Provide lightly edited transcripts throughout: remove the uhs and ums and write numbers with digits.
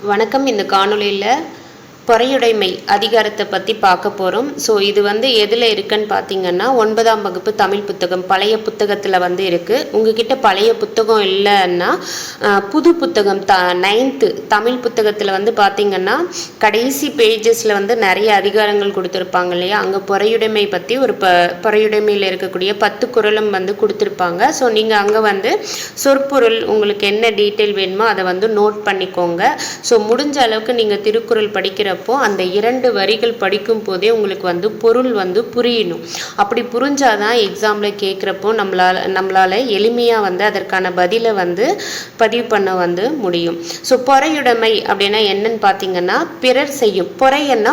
வணக்கம். இந்த காணொளியில் பொறையுடைமை அதிகாரத்தை பற்றி பார்க்க போகிறோம். ஸோ இது எதில் இருக்குன்னு பார்த்தீங்கன்னா 9ஆம் வகுப்பு தமிழ் புத்தகம் பழைய புத்தகத்தில் இருக்குது. உங்ககிட்ட பழைய புத்தகம் இல்லைன்னா புது புத்தகம் 9th தமிழ் புத்தகத்தில் பார்த்தீங்கன்னா கடைசி பேஜஸில் நிறைய அதிகாரங்கள் கொடுத்துருப்பாங்க இல்லையா, அங்கே பொறையுடைமை பற்றி ஒரு பொறையுடைமையில் இருக்கக்கூடிய 10 குறளும் கொடுத்துருப்பாங்க. ஸோ நீங்கள் அங்கே சொற்பொருள் உங்களுக்கு என்ன டீட்டெயில் வேணுமோ அதை நோட் பண்ணிக்கோங்க. ஸோ முடிஞ்ச அளவுக்கு நீங்கள் திருக்குறள் படிக்கிற அந்த 2 வரிகள் படிக்கும் போதே உங்களுக்கு பொருள் புரியணும். அப்படி புரிஞ்சாதான் எக்ஸாம்ல கேட்குறப்போ நம்மளால எளிமையாக அதற்கான பதிலை பதிவு பண்ண முடியும். ஸோ பொறையுடைமை அப்படின்னா என்னன்னு பார்த்தீங்கன்னா பிறர் செய்யும், பொறைன்னா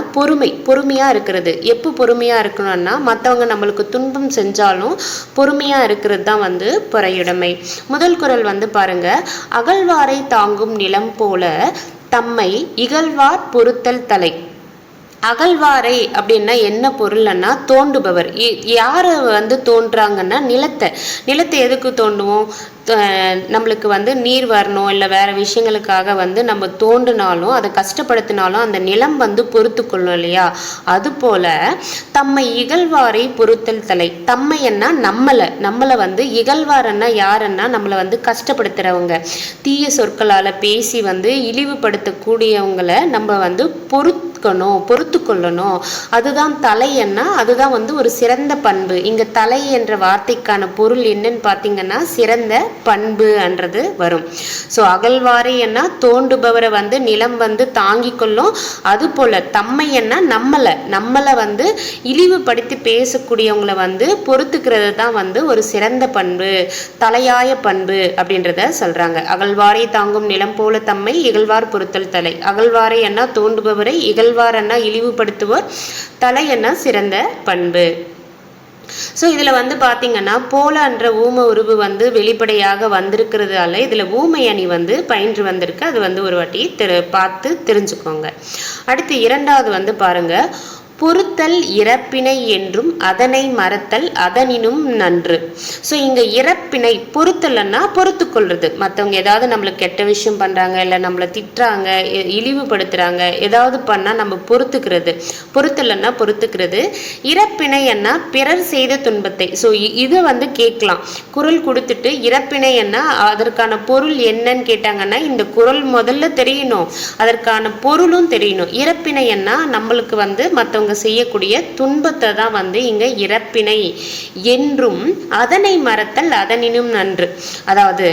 பொறுமையாக இருக்கிறது. எப்போ பொறுமையாக இருக்கணும்னா மற்றவங்க நம்மளுக்கு துன்பம் செஞ்சாலும் பொறுமையாக இருக்கிறது தான் பொறையுடைமை. முதல் குறள் பாருங்க, அகழ்வாரை தாங்கும் நிலம் போல தம்மை இகழ்வார் பொறுத்தல் தலை. அகழ்வாரை அப்படின்னா என்ன பொருள்னா தோண்டுபவர். யாரை தோன்றாங்கன்னா நிலத்தை எதுக்கு தோண்டுவோம்? நம்மளுக்கு நீர் வரணும் இல்லை வேறு விஷயங்களுக்காக நம்ம தோண்டினாலும் அதை கஷ்டப்படுத்தினாலும் அந்த நிலம் பொறுத்து கொள்ளும் இல்லையா. அதுபோல் தம்மை இகழ்வாரை பொறுத்தல் தலை. தம்மைன்னா நம்மளை இகழ்வாரன்னா யாருன்னா நம்மளை கஷ்டப்படுத்துகிறவங்க, தீய சொற்களால் பேசி இழிவுபடுத்தக்கூடியவங்களை நம்ம பொறுத்து கொள்ளணும். அதுதான் தலைன்னா அதுதான் ஒரு சிறந்த பண்பு. இங்கே தலை என்ற வார்த்தைக்கான பொருள் என்னன்னு பார்த்தீங்கன்னா சிறந்த பண்பு என்றது வரும். ஸோ அகழ்வாரை என்ன தோண்டுபவரை நிலம் தாங்கி கொள்ளும். அது போல தம்மை என்ன நம்மளை இழிவுபடுத்தி பேசக்கூடியவங்களை பொறுத்துக்கிறது தான் ஒரு சிறந்த பண்பு, தலையாய பண்பு அப்படின்றத சொல்றாங்க. அகழ்வாரை தாங்கும் நிலம் போல தம்மை இகழ்வார் பொறுத்தல் தலை. அகழ்வாரை என்ன தோண்டுபவரை, இகழ்வார் என்ன இழிவுபடுத்துவோர், தலை என்ன சிறந்த பண்பு. ஸோ இதில் பார்த்தீங்கன்னா போல என்ற ஊம உருவு வெளிப்படையாக வந்திருக்கிறதால இதில் ஊமை அணி பயின்று வந்திருக்கு. அது ஒரு வாட்டி பார்த்து தெரிஞ்சுக்கோங்க. அடுத்து இரண்டாவது பாருங்க, பொறுத்தல் இறப்பினை என்றும் அதனை மறத்தல் அதனினும் நன்று. ஸோ இங்கே இறப்பினை, பொறுத்தல்னா பொறுத்து கொள்வது. மற்றவங்க ஏதாவது நம்மளுக்கு கெட்ட விஷயம் பண்ணுறாங்க, இல்லை நம்மளை திட்டுறாங்க, இழிவுபடுத்துகிறாங்க, ஏதாவது பண்ணால் நம்ம பொறுத்துக்கிறது. பொறுத்தல்னா பொறுத்துக்கிறது. இறப்பினை என்ன பிறர் செய்த துன்பத்தை. ஸோ இதை கேட்கலாம். குறள் கொடுத்துட்டு இறப்பினை என்ன அதற்கான பொருள் என்னன்னு கேட்டாங்கன்னா இந்த குறள் முதல்ல தெரியணும், அதற்கான பொருளும் தெரியணும். இறப்பினை என்ன நம்மளுக்கு மற்றவங்க செய்யக்கூடிய துன்பத்தை தான் இங்க இறப்பினை என்றும் அதனை மறத்தல் அதனினும் நன்று. அதாவது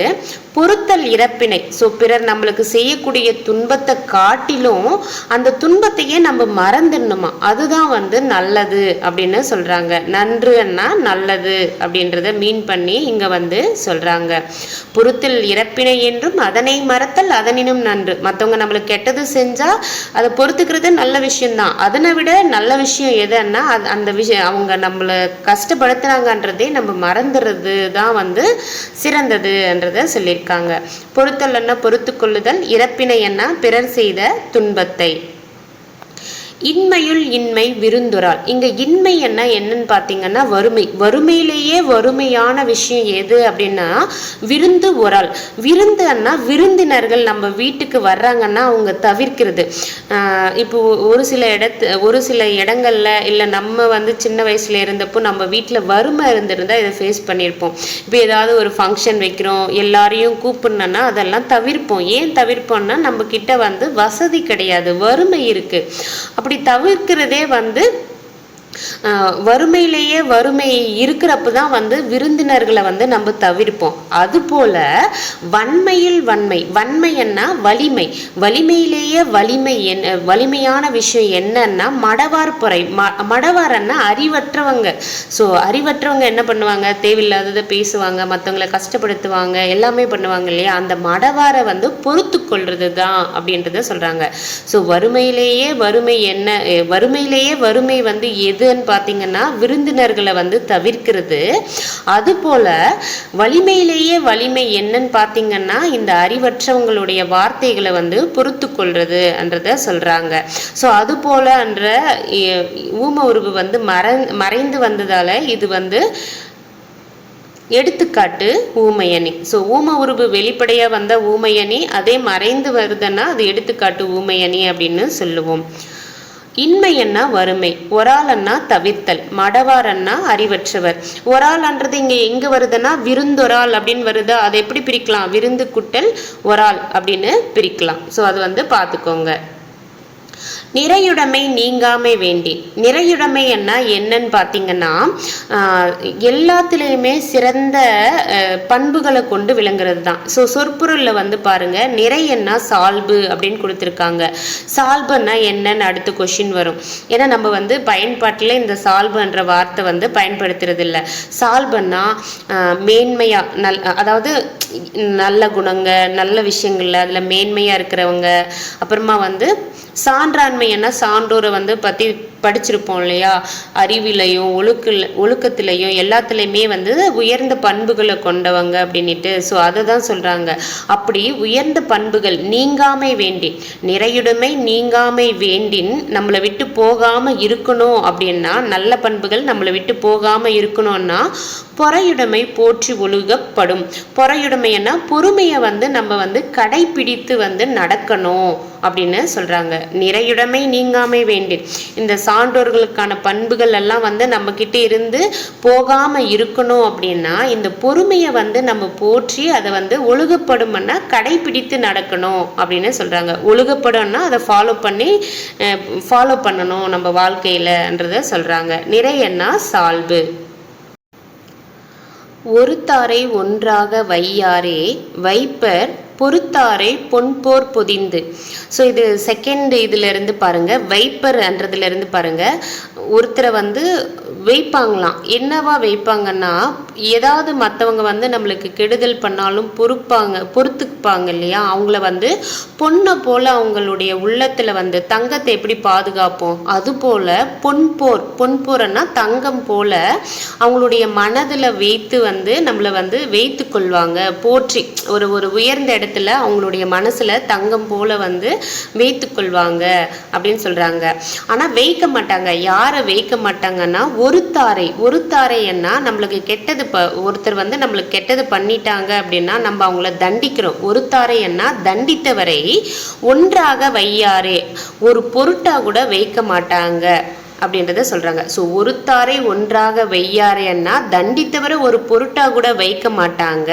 பொறுத்தல் இறப்பினை. ஸோ பிறர் நம்மளுக்கு செய்யக்கூடிய துன்பத்தை காட்டிலும் அந்த துன்பத்தையே நம்ம மறந்துடணுமா, அதுதான் நல்லது அப்படின்னு சொல்றாங்க. நன்றுன்னா நல்லது அப்படின்றத மீன் பண்ணி இங்க சொல்றாங்க. பொறுத்தல் இறப்பினை என்றும் அதனை மறத்தல் அதனினும் நன்று. மற்றவங்க நம்மளுக்கு கெட்டது செஞ்சா அதை பொறுத்துக்கிறது நல்ல விஷயம்தான். அதனை விட நல்ல விஷயம் எதுன்னா அந்த விஷயம் அவங்க நம்மளை கஷ்டப்படுத்துறாங்கன்றதே நம்ம மறந்துடுறது தான் சிறந்தது என்றதை சொல்லியிருக்காங்க. பொறுத்தல் என்ன பொறுத்து கொள்ளுதல், இறப்பினை என்ன பிறர் செய்த துன்பத்தை. இன்மையுள் இன்மை விருந்துரால். இங்க இன்மை என்னன்னு பார்த்தீங்கன்னா வறுமை. வறுமையிலேயே வறுமையான விஷயம் எது அப்படின்னா விருந்து ஒரால். விருந்துன்னா விருந்தினர்கள் நம்ம வீட்டுக்கு வர்றாங்கன்னா அவங்க தவிர்க்கிறது. இப்போ ஒரு சில இடங்கள்ல இல்லை நம்ம சின்ன வயசுல இருந்தப்போ நம்ம வீட்டில் வறுமை இருந்திருந்தா இதை ஃபேஸ் பண்ணியிருப்போம். இப்போ ஏதாவது ஒரு ஃபங்க்ஷன் வைக்கிறோம், எல்லாரையும் கூப்பிடணும்னா அதெல்லாம் தவிர்ப்போம். ஏன் தவிர்ப்போம்னா நம்ம கிட்ட வசதி கிடையாது, வறுமை இருக்கு. அப்படி தவிர்க்கிறதே வறுமையிலேயே வறுமை இருக்கிறப்ப தான் விருந்தினர்களை நம்ம தவிர்ப்போம். அதுபோல வன்மையில் வன்மை என்ன வலிமை. வலிமையிலேயே வலிமையான விஷயம் என்னன்னா மடவார் பொறை. மடவாரன்னா அறிவற்றவங்க. ஸோ அறிவற்றவங்க என்ன பண்ணுவாங்க, தேவையில்லாததை பேசுவாங்க, மற்றவங்களை கஷ்டப்படுத்துவாங்க, எல்லாமே பண்ணுவாங்க இல்லையா. அந்த மடவாரை பொறுத்து கொள்றது தான் அப்படின்றத சொல்றாங்க. ஸோ வறுமையிலேயே வறுமை என்ன, வறுமையிலேயே வறுமை எதுன்னு பார்த்தீங்கன்னா விருந்தினர்களை தவிர்க்கிறது. அதுபோல வலிமையிலேயே வலிமை என்னன்னு பார்த்தீங்கன்னா இந்த அறிவற்றவங்களுடைய வார்த்தைகளை பொறுத்து கொள்றது என்றத சொல்றாங்க. ஸோ அது போல என்ற ஊம உருவு மறைந்து வந்ததால இது எடுத்துக்காட்டு ஊமையணி. ஸோ ஊம உருவு வெளிப்படையாக வந்த ஊமையணி, அதே மறைந்து வருதுன்னா அது எடுத்துக்காட்டு ஊமையணி அப்படின்னு சொல்லுவோம். இன்மையன்னா வறுமை, ஒராளன்னா தவிர்த்தல், மடவாரன்னா அறிவற்றவர். ஒராள்ன்றது இங்கே எங்கே வருதுன்னா விருந்தொராள் அப்படின்னு வருதா, அதை எப்படி பிரிக்கலாம், விருந்து குட்டல் ஒராள் அப்படின்னு பிரிக்கலாம். ஸோ அது பார்த்துக்கோங்க. நிறையுடைமை நீங்காமை வேண்டி. நிறையுடைமை என்னன்னு பார்த்தீங்கன்னா எல்லாத்துலேயுமே சிறந்த பண்புகளை கொண்டு விளங்குறது தான். ஸோ சொற்பொருளில் பாருங்க, நிறையன்னா சால்பு அப்படின்னு கொடுத்துருக்காங்க. சால்புன்னா என்னன்னு அடுத்த கொஷின் வரும். ஏன்னா நம்ம பயன்பாட்டில் இந்த சால்புன்ற வார்த்தை பயன்படுத்துறது இல்லை. சால்புன்னா மேன்மையா அதாவது நல்ல குணங்க, நல்ல விஷயங்கள்ல அதில் மேன்மையாக இருக்கிறவங்க. அப்புறமா சான்றாண்மை என்ன, சான்றோரை பற்றி படிச்சிருப்போம் இல்லையா, அறிவிலையும் ஒழுக்கத்திலையும் எல்லாத்துலேயுமே உயர்ந்த பண்புகளை கொண்டவங்க அப்படின்ட்டு. ஸோ அதை தான் சொல்கிறாங்க. அப்படி உயர்ந்த பண்புகள் நீங்காமை வேண்டின், நிறையுடைமை நீங்காமை வேண்டின் நம்மளை விட்டு போகாமல் இருக்கணும் அப்படின்னா, நல்ல பண்புகள் நம்மளை விட்டு போகாமல் இருக்கணும்னா பொறையுடைமை போற்றி ஒழுகப்படும். பொறையுடைமைன்னா பொறுமையை நம்ம கடைப்பிடித்து நடக்கணும் அப்படின்னு சொல்கிறாங்க. நிறையுடைமை நீங்காமை வேண்டின், இந்த சான்றோர்களுக்கான பண்புகள் எல்லாம் நம்ம கிட்ட இருந்து போகாம இருக்கணும் அப்படின்னா இந்த பொறுமையை நம்ம போற்றி அதை ஒழுகப்படும்னா கடைபிடித்து நடக்கணும் அப்படின்னு சொல்றாங்க. ஒழுகப்படும்னா அதை ஃபாலோ பண்ணணும் நம்ம வாழ்க்கையிலன்றத சொல்றாங்க. நிறையன்னா சால்பு. ஒருத்தாரை ஒன்றாக வையாரே வைப்பர் பொறுத்தாரை பொன்போர் பொதிந்து. ஸோ இது செகண்ட் இதிலிருந்து பாருங்க, வைப்பர்ன்றதுலேருந்து பாருங்க. ஒருத்தரை வைப்பாங்களாம். என்னவா வைப்பாங்கன்னா, ஏதாவது மற்றவங்க நம்மளுக்கு கெடுதல் பண்ணாலும் பொறுத்துப்பாங்க இல்லையா, அவங்கள பொண்ணை போல அவங்களுடைய உள்ளத்தில் தங்கத்தை எப்படி பாதுகாப்போம் அதுபோல் பொன்போர்னா தங்கம் போல அவங்களுடைய மனதில் வைத்து நம்மளை வைத்து கொள்வாங்க. போற்றி ஒரு உயர்ந்த இடத்துல அவங்களுடைய மனசுல தங்கம் போல வைத்து கொள்வாங்க அப்படின்னு சொல்றாங்க. ஆனா வைக்க மாட்டாங்க. யாரை வைக்க மாட்டாங்கன்னா ஒருத்தாரை என்ன, நம்மளுக்கு கெட்டது ஒருத்தர் நம்மளுக்கு கெட்டது பண்ணிட்டாங்க அப்படின்னா நம்ம அவங்கள தண்டிக்கிறோம். ஒருத்தாரை என்ன, தண்டித்தவரை ஒன்றாக வையாரே, ஒரு பொருட்டா கூட வைக்க மாட்டாங்க அப்படின்றத சொல்றாங்க. ஸோ ஒருத்தாரை ஒன்றாக வையாரேன்னா தண்டித்தவரை ஒரு பொருட்டா கூட வைக்க மாட்டாங்க.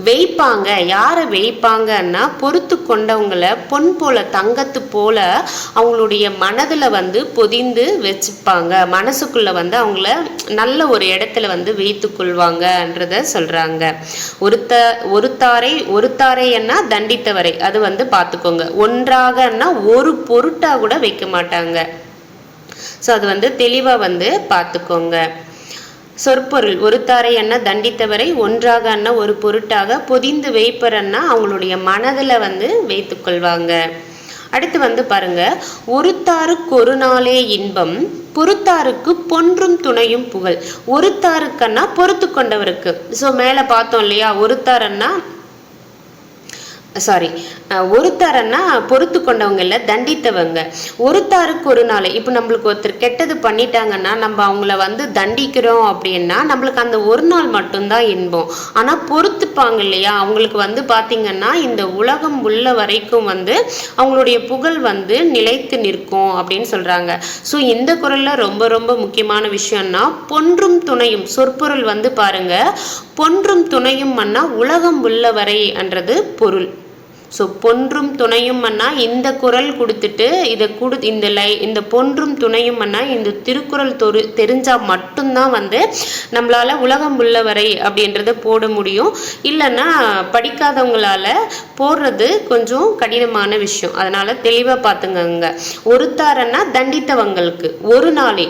வைப்பாங்க. யாரை வைப்பாங்கன்னா பொறுத்து கொண்டவங்களை பொன் போல தங்கத்து போல அவங்களுடைய மனதில் பொதிந்து வச்சுப்பாங்க. மனசுக்குள்ள அவங்கள நல்ல ஒரு இடத்துல வைத்து கொள்வாங்கன்றத சொல்றாங்க. ஒருத்தாரைன்னா தண்டித்தவரை அது பார்த்துக்கோங்க. ஒன்றாகன்னா ஒரு பொருட்டா கூட வைக்க மாட்டாங்க. ஸோ அது தெளிவாக பார்த்துக்கோங்க. சொற்பொருள், ஒருத்தாரை என்ன தண்டித்தவரை, ஒன்றாக அண்ணா ஒரு பொருட்டாக, பொதிந்து வைப்பரன்னா அவங்களுடைய மனதில் வைத்து கொள்வாங்க. அடுத்து பாருங்க, ஒருத்தாருக்கு ஒரு நாளே இன்பம் பொறுத்தாருக்கு பொன்றும் துணையும் புகழ். ஒருத்தாருக்குன்னா பொறுத்து கொண்டவருக்கு. ஸோ மேலே பார்த்தோம் இல்லையா, ஒருத்தாரன்னா பொறுத்து கொண்டவங்க இல்லை, தண்டித்தவங்க. ஒருத்தாருக்கு ஒரு நாள். இப்போ நம்மளுக்கு ஒருத்தர் கெட்டது பண்ணிட்டாங்கன்னா நம்ம அவங்கள தண்டிக்கிறோம் அப்படின்னா நம்மளுக்கு அந்த ஒரு நாள் மட்டும்தான் இன்பம். ஆனால் பொறுத்துப்பாங்க இல்லையா, அவங்களுக்கு பார்த்தீங்கன்னா இந்த உலகம் உள்ள வரைக்கும் அவங்களுடைய புகழ் நிலைத்து நிற்கும் அப்படின்னு சொல்றாங்க. ஸோ இந்த குறளில் ரொம்ப ரொம்ப முக்கியமான விஷயம்னா பொன்றும் துணையும். சொற்பொருள் பாருங்க, பொன்றும் துணையும் உலகம் உள்ள வரை என்றது பொருள். ஸோ பொன்றும் துணையும் இந்த குறள் கொடுத்துட்டு இந்த பொன்றும் துணையும் இந்த திருக்குறள் தெரிஞ்சால் மட்டும்தான் நம்மளால உலகம் உள்ளவரை அப்படின்றத போட முடியும். இல்லைன்னா படிக்காதவங்களால போடுறது கொஞ்சம் கடினமான விஷயம். அதனால தெளிவாக பார்த்துங்க. ஒருத்தாரன்னா தண்டித்தவங்களுக்கு ஒரு நாளே,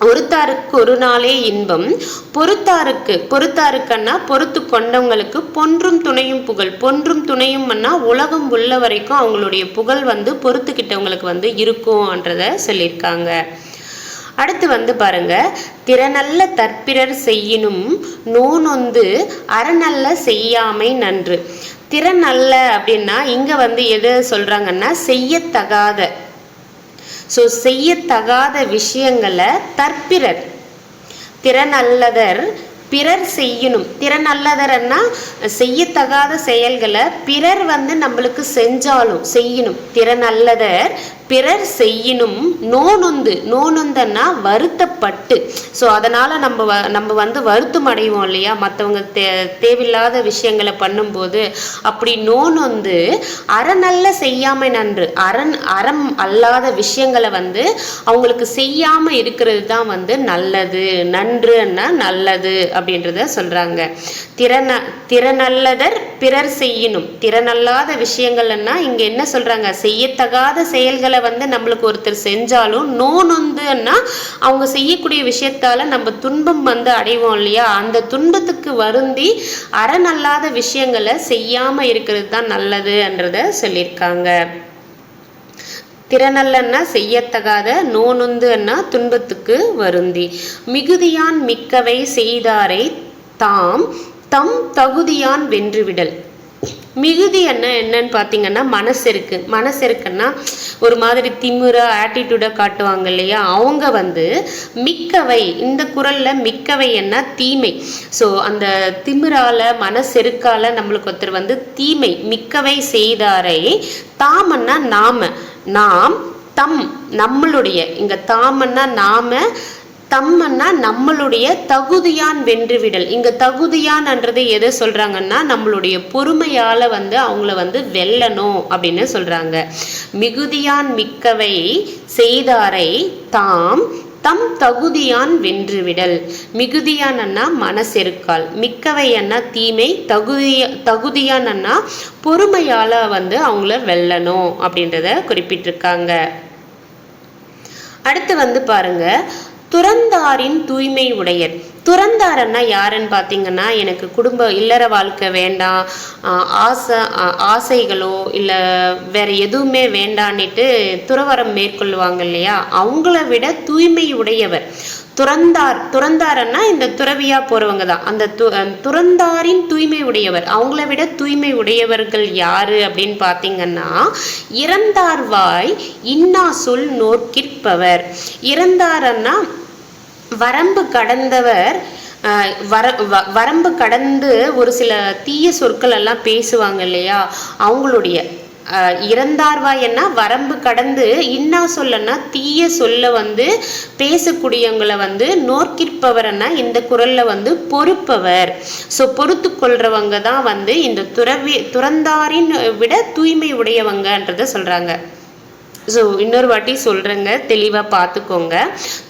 ஒருத்தாருக்கு ஒரு நாளே இன்பம் பொறுத்தாருக்குன்னா பொறுத்து கொண்டவங்களுக்கு பொன்றும் துணையும் புகழ். பொன்றும் துணையும் உலகம் உள்ள வரைக்கும் அவங்களுடைய புகழ் பொறுத்துக்கிட்டவங்களுக்கு இருக்கும்ன்றத சொல்லியிருக்காங்க. அடுத்து பாருங்க, திறனல்ல தற்பிறர் செய்யினும் நோனொந்து அறநல்ல செய்யாமை நன்று. திறனல்ல அப்படின்னா இங்க எது சொல்றாங்கன்னா செய்யத்தகாத. ஸோ செய்யத்தகாத விஷயங்களை தற்பிறர், திறனல்லதர் பிறர் செய்யணும். திறனல்லதர்னா செய்யத்தகாத செயல்களை பிறர் வந்து நம்மளுக்கு செஞ்சாலும் செய்யணும். திறனல்லதர் பிறர் செய்யணும் நோனொந்தன்னா வருத்தப்பட்டு. ஸோ அதனால் நம்ம வந்து வருத்தம் அடைவோம் இல்லையா, மற்றவங்க தேவையில்லாத விஷயங்களை பண்ணும்போது. அப்படி நோனொந்து அறநல்ல செய்யாமை நன்று, அறம் அல்லாத விஷயங்களை வந்து அவங்களுக்கு செய்யாமல் இருக்கிறது தான் வந்து நல்லது. நன்றுன்னா நல்லது அப்படின்றத சொல்கிறாங்க. திறனல்லதர் பிறர் செய்யணும். திறனல்லாத விஷயங்கள்னா இங்கே என்ன சொல்கிறாங்க, செய்யத்தகாத செயல்களை வந்து நம்மளுக்கு ஒருத்தர் செஞ்சாலும் நோனொந்துன்னா அவங்க செய்யக்கூடிய விஷயத்தால நம்ம துன்பம் வந்து அடைவோம் இல்லையா, அந்த துன்பத்துக்கு வருந்தி அறநல்லாத விஷயங்களை செய்யாம இருக்கிறது தான் நல்லதுன்றத சொல்லியிருக்காங்க. திறனல்லன்னா செய்யத்தகாத, நோனொந்துன்னா துன்பத்துக்கு வருந்தி. மிகுதியான் மிக்கவை செய்தாரை தாம் தம் தகுதியான் வென்றுவிடல். மிகுதி என்னன்னு பார்த்தீங்கன்னா மனசெருக்குன்னா ஒரு மாதிரி திமிரா ஆட்டிடியூடாக காட்டுவாங்க இல்லையா, அவங்க வந்து மிக்கவை, இந்த குறளில் மிக்கவை என்ன தீமை. ஸோ அந்த திமிரால மனசெருக்கால நம்மளுக்கு ஒருத்தர் வந்து தீமை மிக்கவை செய்தாரை தாமன்னா நாம் தம் நம்மளுடைய, இங்க தாமன்னா நாம, தம்மன்னா நம்மளுடைய தகுதியான் வென்றுவிடல். இங்க தகுதியான்ன்றது எதை சொல்றாங்கன்னா நம்மளுடைய பொறுமையால வந்து அவங்கள வந்து வெல்லணும் அப்படின்னு சொல்றாங்க. மிகுதியான் மிக்கவை செய்தாரை தாம் தம் தகுதியான் வென்றுவிடல். மிகுதியானன்னா மனசெருக்கால், மிக்கவைன்னா தீமை, தகுதியானன்னா பொறுமையால வந்து அவங்கள வெல்லணும் அப்படின்றத குறிப்பிட்டிருக்காங்க. அடுத்து வந்து பாருங்க, துறந்தாரின் தூய்மை உடையர். துறந்தாரன்னா யாருன்னு பார்த்தீங்கன்னா, எனக்கு இல்லற வாழ்க்கை வேண்டாம், ஆசைகளோ இல்லை வேற எதுவுமே வேண்டான்னுட்டு துறவரம் மேற்கொள்வாங்க இல்லையா, அவங்கள விட தூய்மை உடையவர். துறந்தாரன்னா இந்த துறவியா போறவங்க தான். அந்த துறந்தாரின் தூய்மை உடையவர், அவங்கள விட தூய்மை உடையவர்கள் யாரு அப்படின்னு பார்த்தீங்கன்னா, இறந்தார்வாய் இன்னா சொல் நோக்கிற்பவர். இறந்தாரன்னா வரம்பு கடந்தவர், வரம்பு கடந்து ஒரு சில தீய சொற்கள் எல்லாம் பேசுவாங்க இல்லையா, அவங்களுடைய இறந்தார்வாய்னா வரம்பு கடந்து, இன்னா சொல்லனா தீய சொல்ல வந்து பேசக்கூடியவங்களை வந்து நோக்கிற்பவர்னா இந்த குறள்ல வந்து பொறுப்பவர். ஸோ பொறுத்து கொள்றவங்க தான் வந்து இந்த துறந்தாரின் விட தூய்மை உடையவங்கன்றத சொல்றாங்க. ஸோ இன்னொரு வாட்டி சொல்கிறேங்க, தெளிவாக பார்த்துக்கோங்க.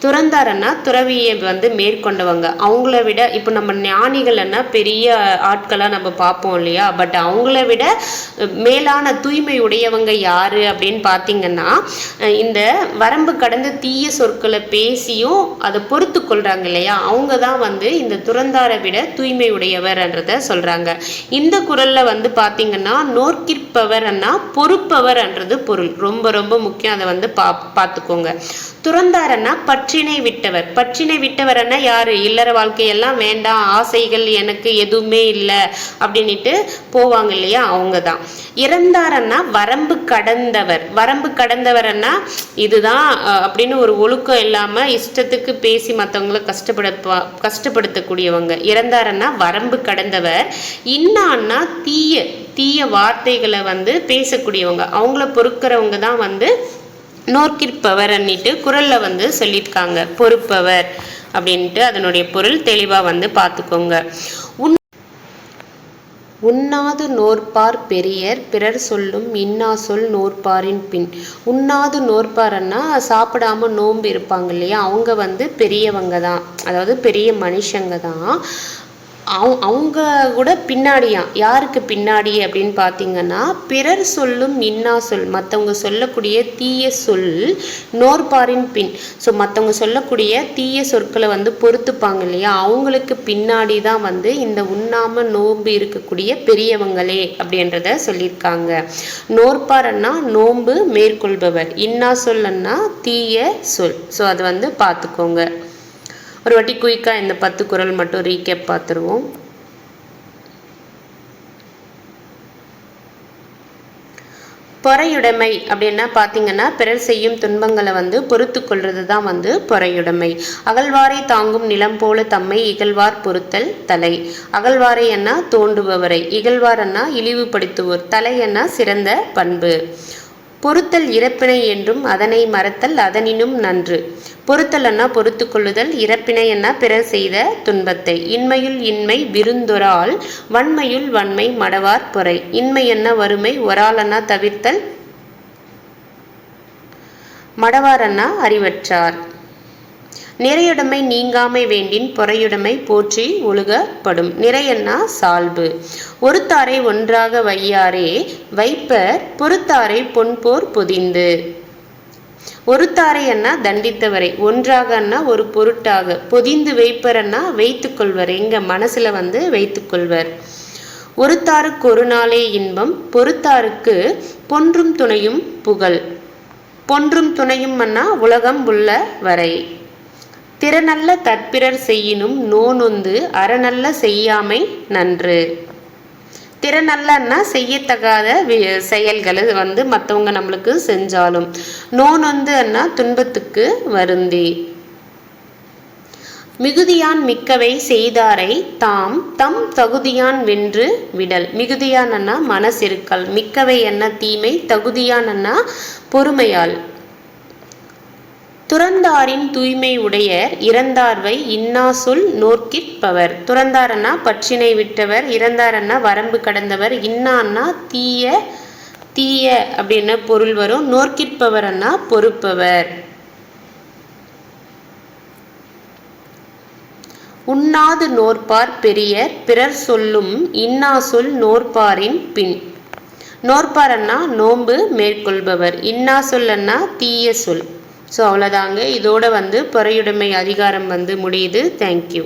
துறந்தாரன்னா துறவியை வந்து மேற்கொண்டவங்க, அவங்கள விட இப்போ நம்ம ஞானிகள்னா பெரிய ஆட்களாக நம்ம பார்ப்போம் இல்லையா, பட் அவங்கள விட மேலான தூய்மை உடையவங்க யாரு அப்படின்னு பார்த்தீங்கன்னா, இந்த வரம்பு கடந்து தீய சொற்களை பேசியும் அதை பொறுத்து கொள்றாங்க இல்லையா, அவங்க தான் வந்து இந்த துறந்தாரை விட தூய்மை உடையவர்ன்றத சொல்றாங்க. இந்த குறள்ல வந்து பார்த்தீங்கன்னா நோக்கிற்பவர்னா பொறுப்பவர்ன்றது பொருள். ரொம்ப ரொம்ப முக்கியம், அதை வந்து பார்த்துக்கோங்க. துறந்தாரன்னா பற்றினை விட்டவர். பற்றினை விட்டவர்னா யாரு, இல்லற வாழ்க்கையெல்லாம் வேண்டாம், ஆசைகள் எனக்கு எதுவுமே இல்லை அப்படின்ட்டு போவாங்க இல்லையா, அவங்க தான். இறந்தாரன்னா வரம்பு கடந்தவர். வரம்பு கடந்தவர்னா இதுதான் அப்படின்னு ஒரு ஒழுக்கம் இல்லாம இஷ்டத்துக்கு பேசி மற்றவங்களை கஷ்டப்படுத்தக்கூடியவங்க. இறந்தாரன்னா வரம்பு கடந்தவர். இன்னான்னா தீய வார்த்தைகளை வந்து பேசக்கூடியவங்க, அவங்கள பொறுக்கிறவங்க தான் வந்து நோக்கிற்பவர் அன்னிட்டு குறள்ல வந்து சொல்லியிருக்காங்க. பொறுப்பவர் அப்படின்ட்டு அதனுடைய பொருள் தெளிவா வந்து பார்த்துக்கோங்க. உண்ணாது நோற்பார் பெரியர் பிறர் சொல்லும் இன்னா சொல் நோற்பாரின் பின். உண்ணாது நோற்பார்னா சாப்பிடாம நோன்பு இருப்பாங்க இல்லையா, அவங்க வந்து பெரியவங்க தான், அதாவது பெரிய மனுஷங்க தான். அவங்க கூட பின்னாடியா, யாருக்கு பின்னாடி அப்படின்னு பார்த்தீங்கன்னா, பிறர் சொல்லும் இன்னா சொல், மற்றவங்க சொல்லக்கூடிய தீய சொல் நோற்பாரின் பின். ஸோ மற்றவங்க சொல்லக்கூடிய தீய சொற்களை வந்து பொறுத்துப்பாங்க இல்லையா, அவங்களுக்கு பின்னாடி தான் வந்து இந்த உண்ணாம நோன்பு இருக்கக்கூடிய பெரியவங்களே அப்படின்றத சொல்லியிருக்காங்க. நோற்பார்னா நோன்பு மேற்கொள்பவர், இன்னா சொல்லன்னா தீய சொல். ஸோ அதை வந்து பார்த்துக்கோங்க. ஒரு வாட்டி குயிக்காக இந்த 10 குறள் மட்டும் ரீகேப் பார்த்துருவோம். பொறையுடைமை அப்படின்னா பார்த்தீங்கன்னா பிறர் செய்யும் துன்பங்களை வந்து பொறுத்து கொள்வது தான் வந்து பொறையுடைமை. அகழ்வாரை தாங்கும் நிலம் போல தம்மை இகழ்வார் பொறுத்தல் தலை. அகழ்வாரை என்ன தோண்டுபவரை, இகழ்வார் என்ன இழிவுபடுத்துவோர், தலை என்ன சிறந்த பண்பு. பொறுத்தல் இறப்பினை என்றும் அதனை மறத்தல் அதனினும் நன்று. பொறுத்தல் என்ன பொறுத்து கொள்ளுதல், இறப்பினை என்ன பிறர் செய்த துன்பத்தை. இன்மையுள் இன்மை விருந்தொரால் வன்மையுள் வன்மை மடவார் பொறை. இன்மை என்ன வறுமை, ஒரால் என்ன தவிர்த்தல், மடவார் என்ன அறிவற்றார். நிறையுடைமை நீங்காமை வேண்டின் பொறையுடைமை போற்றி ஒழுகப்படும். நிறையன்னா சால்பு. ஒருத்தாரை ஒன்றாக வையாரே வைப்பர் பொறுத்தாரை பொன்போர் பொதிந்து. ஒருத்தாரை அண்ணா தண்டித்தவரை, ஒன்றாக அண்ணா ஒரு பொருட்டாக, பொதிந்து வைப்பர் அண்ணா வைத்து கொள்வர், எங்க மனசுல வந்து வைத்து கொள்வர். ஒருத்தாருக்கு ஒரு நாளே இன்பம் பொறுத்தாருக்கு பொன்றும் துணையும் புகழ். பொன்றும் துணையும் அண்ணா உலகம் உள்ள வரை. திறநல்ல தற்பிறர் செய்யினும் நோனொந்து அறநல்ல செய்யாமை நன்று. திறநல்லன்னா செய்யத்தகாத செயல்களை வந்து மற்றவங்க நம்மளுக்கு செஞ்சாலும், நோனொந்து அண்ணா துன்பத்துக்கு வருந்தி. மிகுதியான் மிக்கவை செய்தாரை தாம் தம் தகுதியான் வென்று விடல். மிகுதியான் அண்ணா மனசிருக்கல், மிக்கவை என்ன தீமை, தகுதியான் அண்ணா பொறுமையால். துறந்தாரின் தூய்மை உடையர் இறந்தார்வை இன்னா சொல் நோர்க்கிற்பவர். துறந்தாரன்னா பற்றினை விட்டவர், இறந்தாரன்னா வரம்பு கடந்தவர், இன்னான்னா தீய தீய அப்படின்னு பொருள் வரும். நோர்க்கிற்பவர் அண்ணா பொறுப்பவர். உண்ணாது நோற்பார் பெரியர் பிறர் சொல்லும் இன்னா சொல் நோற்பாரின் பின். நோற்பார் அண்ணா நோன்பு மேற்கொள்பவர், இன்னா சொல் அண்ணா தீய சொல். ஸோ அவ்வளோதாங்க, இதோட வந்து பொறையுடைமை அதிகாரம் வந்து முடியுது. தேங்க்யூ.